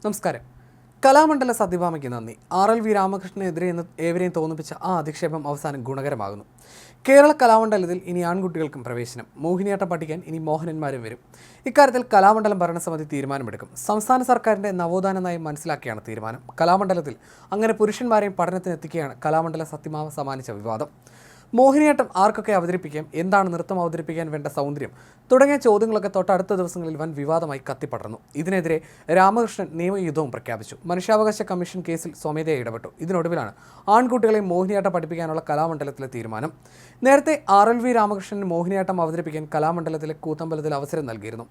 നമസ്കാരം. കലാമണ്ഡല സത്യഭാമയ്ക്ക് നന്ദി. RLV രാമകൃഷ്ണനെതിരെ എന്ന് ഏവരെയും തോന്നിപ്പിച്ച ആ അധിക്ഷേപം അവസാനം ഗുണകരമാകുന്നു. കേരള കലാമണ്ഡലത്തിൽ ഇനി ആൺകുട്ടികൾക്കും പ്രവേശനം. മോഹിനിയാട്ടം പഠിക്കാൻ ഇനി മോഹനന്മാരും വരും. ഇക്കാര്യത്തിൽ കലാമണ്ഡലം ഭരണസമിതി തീരുമാനമെടുക്കും. സംസ്ഥാന സർക്കാരിൻ്റെ നവോത്ഥാന നയം മനസ്സിലാക്കിയാണ് തീരുമാനം. കലാമണ്ഡലത്തിൽ അങ്ങനെ പുരുഷന്മാരെയും പഠനത്തിനെത്തിക്കുകയാണ് കലാമണ്ഡല സത്യഭാമ സമ്മാനിച്ച വിവാദം. മോഹിനിയാട്ടം ആർക്കൊക്കെ അവതരിപ്പിക്കാം, എന്താണ് നൃത്തം അവതരിപ്പിക്കാൻ വേണ്ട സൗന്ദര്യം തുടങ്ങിയ ചോദ്യങ്ങളൊക്കെ തൊട്ടടുത്ത ദിവസങ്ങളിൽ വൻ വിവാദമായി കത്തിപ്പടർന്നു. ഇതിനെതിരെ രാമകൃഷ്ണൻ നിയമയുദ്ധവും പ്രഖ്യാപിച്ചു. മനുഷ്യാവകാശ കമ്മീഷൻ കേസിൽ സ്വമേധയാ ഇടപെട്ടു. ഇതിനൊടുവിലാണ് ആൺകുട്ടികളെ മോഹിനിയാട്ടം പഠിപ്പിക്കാനുള്ള കലാമണ്ഡലത്തിലെ തീരുമാനം. നേരത്തെ RLV രാമകൃഷ്ണൻ മോഹിനിയാട്ടം അവതരിപ്പിക്കാൻ കലാമണ്ഡലത്തിലെ കൂത്തമ്പലത്തിൽ അവസരം നൽകിയിരുന്നു.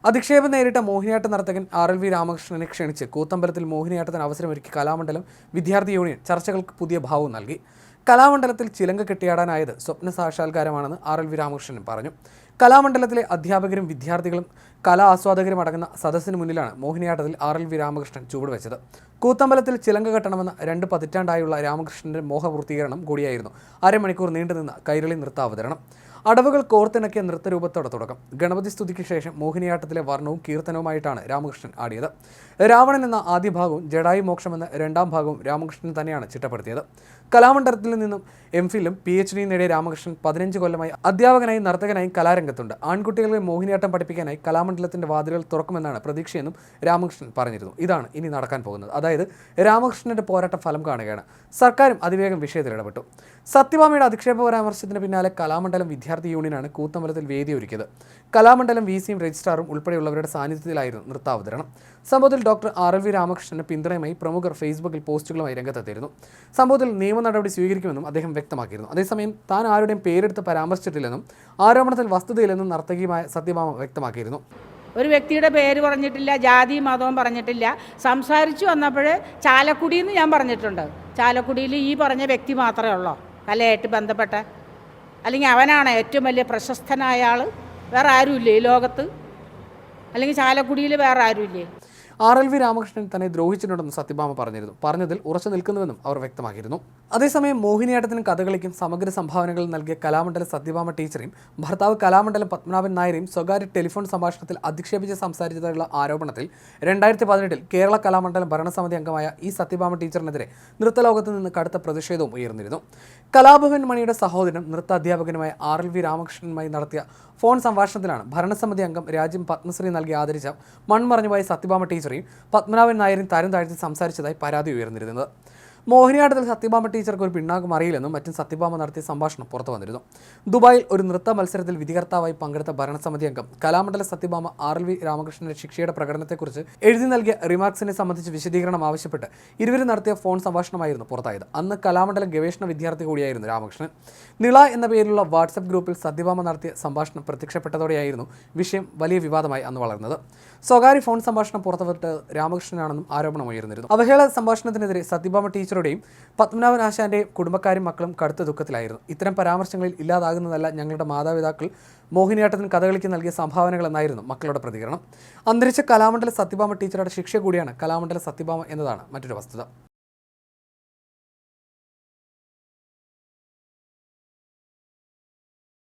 അധിക്ഷേപം നേരിട്ട മോഹിനിയാട്ട നർത്തകൻ RLV രാമകൃഷ്ണനെ ക്ഷണിച്ച് കൂത്തമ്പലത്തിൽ മോഹിനിയാട്ടത്തിന് അവസരമൊരുക്കി കലാമണ്ഡലം വിദ്യാർത്ഥി യൂണിയൻ ചർച്ചകൾക്ക് പുതിയ ഭാവം നൽകി. കലാമണ്ഡലത്തിൽ ചിലങ്ക കെട്ടിയാടാനായത് സ്വപ്ന സാക്ഷാത്കാരമാണെന്ന് RLV രാമകൃഷ്ണൻ പറഞ്ഞു. കലാമണ്ഡലത്തിലെ അധ്യാപകരും വിദ്യാർത്ഥികളും കലാ ആസ്വാദകരും അടങ്ങുന്ന സദസ്സിന് മുന്നിലാണ് മോഹിനിയാട്ടത്തിൽ RLV രാമകൃഷ്ണൻ ചുവടുവെച്ചത്. കൂത്തമ്പലത്തിൽ ചിലങ്ക കെട്ടണമെന്ന 2 പതിറ്റാണ്ടായുള്ള രാമകൃഷ്ണന്റെ മോഹപൂർത്തീകരണം കൂടിയായിരുന്നു അരമണിക്കൂർ നീണ്ടുനിന്ന കൈരളി നൃത്താവതരണം. അടവുകൾ കോർത്തിണക്കിയ നൃത്തരൂപത്തോടെ തുടക്കം. ഗണപതി സ്തുതിക്ക് ശേഷം മോഹിനിയാട്ടത്തിലെ വർണ്ണവും കീർത്തനവുമായിട്ടാണ് രാമകൃഷ്ണൻ ആടിയത്. രാവണൻ എന്ന ആദ്യ ഭാഗവും ജഡായു മോക്ഷം എന്ന 2ാം ഭാഗവും രാമകൃഷ്ണൻ തന്നെയാണ് ചിട്ടപ്പെടുത്തിയത്. കലാമണ്ഡലത്തിൽ നിന്നും MPhilലും PhD നേടിയ രാമകൃഷ്ണൻ 15 കൊല്ലമായി അധ്യാപകനായി നർത്തകനായി കലാരംഗത്തുണ്ട്. ആൺകുട്ടികളെ മോഹിനിയാട്ടം പഠിപ്പിക്കാനായി കലാമണ്ഡലത്തിന്റെ വാതിലുകൾ തുറക്കുമെന്നാണ് പ്രതീക്ഷയെന്നും രാമകൃഷ്ണൻ പറഞ്ഞിരുന്നു. ഇതാണ് ഇനി നടക്കാൻ പോകുന്നത്. അതായത് രാമകൃഷ്ണന്റെ പോരാട്ട ഫലം കാണുകയാണ്. സർക്കാരും അതിവേഗം വിഷയത്തിൽ ഇടപെട്ടു. സത്യഭാമയുടെ അധിക്ഷേപ പരാമർശത്തിന് പിന്നാലെ കലാമണ്ഡലം വിദ്യാർത്ഥി യൂണിയനാണ് കൂത്തമ്പലത്തിൽ വേദിയൊരുക്കിയത്. കലാമണ്ഡലം VCയും രജിസ്ട്രാറും ഉൾപ്പെടെയുള്ളവരുടെ സാന്നിധ്യത്തിലായിരുന്നു നൃത്താവതരണം. സംഭവത്തിൽ ഡോക്ടർ RLV രാമകൃഷ്ണന് പിന്തുണയുമായി പ്രമുഖർ ഫേസ്ബുക്കിൽ പോസ്റ്റുകളുമായി രംഗത്തെത്തിയിരുന്നു. സംഭവത്തിൽ നിയമ നടപടി സ്വീകരിക്കുമെന്നും അദ്ദേഹം വ്യക്തമാക്കിയിരുന്നു. അതേസമയം താൻ ആരുടെയും പേരെടുത്ത് പരാമർശിച്ചിട്ടില്ലെന്നും ആരോപണത്തിൽ വസ്തുതയില്ലെന്നും നർത്തകിയുമായ സത്യഭാമ വ്യക്തമാക്കിയിരുന്നു. ഒരു വ്യക്തിയുടെ പേര് പറഞ്ഞിട്ടില്ല, ജാതി മതവും പറഞ്ഞിട്ടില്ല. സംസാരിച്ചു വന്നപ്പോൾ ചാലക്കുടിയെന്ന് ഞാൻ പറഞ്ഞിട്ടുണ്ട്. ചാലക്കുടിയിൽ ഈ പറഞ്ഞ വ്യക്തി മാത്രമേ ഉള്ളൂ കലയായിട്ട് ബന്ധപ്പെട്ട, അല്ലെങ്കിൽ അവനാണ് ഏറ്റവും വലിയ പ്രശസ്തനായ ആൾ. വേറെ ആരുമില്ലേ ഈ ലോകത്ത്? അല്ലെങ്കിൽ ചാലക്കുടിയിൽ വേറെ ആരുമില്ലേ? RLV രാമകൃഷ്ണൻ തന്നെ ദ്രോഹിച്ചിട്ടുണ്ടെന്ന് സത്യഭാമ പറഞ്ഞതിൽ ഉറച്ചു നിൽക്കുന്നുവെന്നും അവർ വ്യക്തമാക്കിയിരുന്നു. അതേസമയം മോഹിനിയാട്ടത്തിനും കഥകളിക്കും സമഗ്ര സംഭാവനകൾ നൽകിയ കലാമണ്ഡലം സത്യഭാമ ടീച്ചറെയും ഭർത്താവ് കലാമണ്ഡലം പത്മനാഭൻ നായരെയും സ്വകാര്യ ടെലിഫോൺ സംഭാഷണത്തിൽ അധിക്ഷേപിച്ച് സംസാരിച്ചതായുള്ള ആരോപണത്തിൽ 2018 കേരള കലാമണ്ഡലം ഭരണസമിതി അംഗമായ ഈ സത്യഭാമ ടീച്ചറിനെതിരെ നൃത്തലോകത്ത് നിന്ന് കടുത്ത പ്രതിഷേധവും ഉയർന്നിരുന്നു. കലാഭവൻ മണിയുടെ സഹോദരനും നൃത്താധ്യാപകനുമായ RLV രാമകൃഷ്ണനുമായി നടത്തിയ ഫോൺ സംഭാഷണത്തിലാണ് ഭരണസമിതി അംഗം രാജ്യം പത്മശ്രീ നൽകി ആദരിച്ച മൺമറഞ്ഞുപോയ സത്യഭാമ ടീച്ചറെയും പത്മനാഭൻ നായരെയും തരം താഴ്ത്തി സംസാരിച്ചതായി പരാതി ഉയർന്നിരുന്നത്. മോഹിനിയാട്ടത്തിൽ സത്യഭാമ ടീച്ചർക്ക് ഒരു പിണ്ണാക്കും അറിയില്ലെന്നും മറ്റും സത്യഭാമ നടത്തിയ സംഭാഷണം പുറത്തു വന്നിരുന്നു. ദുബായിൽ ഒരു നൃത്ത മത്സരത്തിൽ വിധികർത്താവായി പങ്കെടുത്ത ഭരണസമിതി അംഗം കലാമണ്ഡല സത്യഭാമ RLV രാമകൃഷ്ണന്റെ ശിക്ഷയുടെ പ്രകടനത്തെക്കുറിച്ച് എഴുതി നൽകിയ റിമാർക്സിനെ സംബന്ധിച്ച് വിശദീകരണം ആവശ്യപ്പെട്ട് ഇരുവരും നടത്തിയ ഫോൺ സംഭാഷണമായിരുന്നു പുറത്തായത്. അന്ന് കലാമണ്ഡലം ഗവേഷണ വിദ്യാർത്ഥി കൂടിയായിരുന്നു രാമകൃഷ്ണൻ. നിള എന്ന പേരിലുള്ള വാട്സപ്പ് ഗ്രൂപ്പിൽ സത്യഭാമ നടത്തിയ സംഭാഷണം പ്രത്യക്ഷപ്പെട്ടതോടെയായിരുന്നു വിഷയം വലിയ വിവാദമായി അന്ന് വളർന്നത്. സ്വകാര്യ ഫോൺ സംഭാഷണം പുറത്തുവിട്ട് രാമകൃഷ്ണനാണെന്നും ആരോപണം ഉയർന്നിരുന്നു. അവഹേള സംഭാഷണത്തിനെതിരെ സത്യഭാമ ടീച്ചറുടെയും പത്മനാഭൻ ആശാന്റെയും കുടുംബക്കാരും മക്കളും കടുത്ത ദുഃഖത്തിലായിരുന്നു. ഇത്തരം പരാമർശങ്ങളിൽ ഇല്ലാതാകുന്നതല്ല ഞങ്ങളുടെ മാതാപിതാക്കൾ മോഹിനിയാട്ടത്തിന് കഥകളിക്ക് നൽകിയ സംഭാവനകൾ എന്നായിരുന്നു മക്കളുടെ പ്രതികരണം. അന്തരിച്ച കലാമണ്ഡല സത്യഭാമ ടീച്ചറുടെ ശിക്ഷ കൂടിയാണ് കലാമണ്ഡല സത്യഭാമ എന്നതാണ് മറ്റൊരു വസ്തുത.